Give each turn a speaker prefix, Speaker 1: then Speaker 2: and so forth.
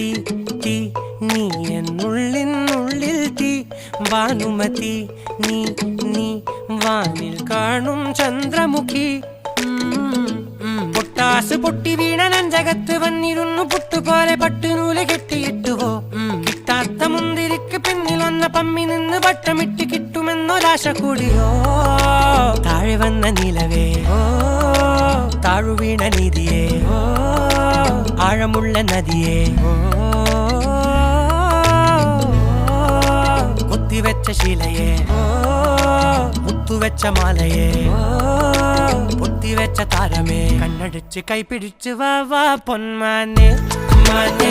Speaker 1: തീ തീ നീ എന്നുള്ളിനുള്ളിൽ തീ ഭാനുമതി നീ നീ വാനിൽ കാണും ചന്ദ്രമുഖി പൊട്ടാസ് പൊട്ടി വീണ നെഞ്ചകത്ത് വന്നിരുന്നു പുട്ടുപോലെ പട്ടുനൂല് കെട്ടിയിട്ടുവോ കിട്ടാത്ത മുന്തിരിക്ക് പിന്നിൽ വന്ന പമ്മി നിന്ന് വട്ടമിട്ട് കിട്ടുമെന്നൊരാശ കൂടിയോ താഴെ വന്ന നിലവേ താഴു വീണ നിധിയേ ആഴമുള്ള നദിയേ കൊത്തിവെച്ച ശിലയേ മുത്തുവെച്ച മാലയേ പൊത്തിവെച്ച താരമേ കണ്ണടിച്ച് കൈപിടിച്ച് വാ വാ പൊന്മാനെ മാനെ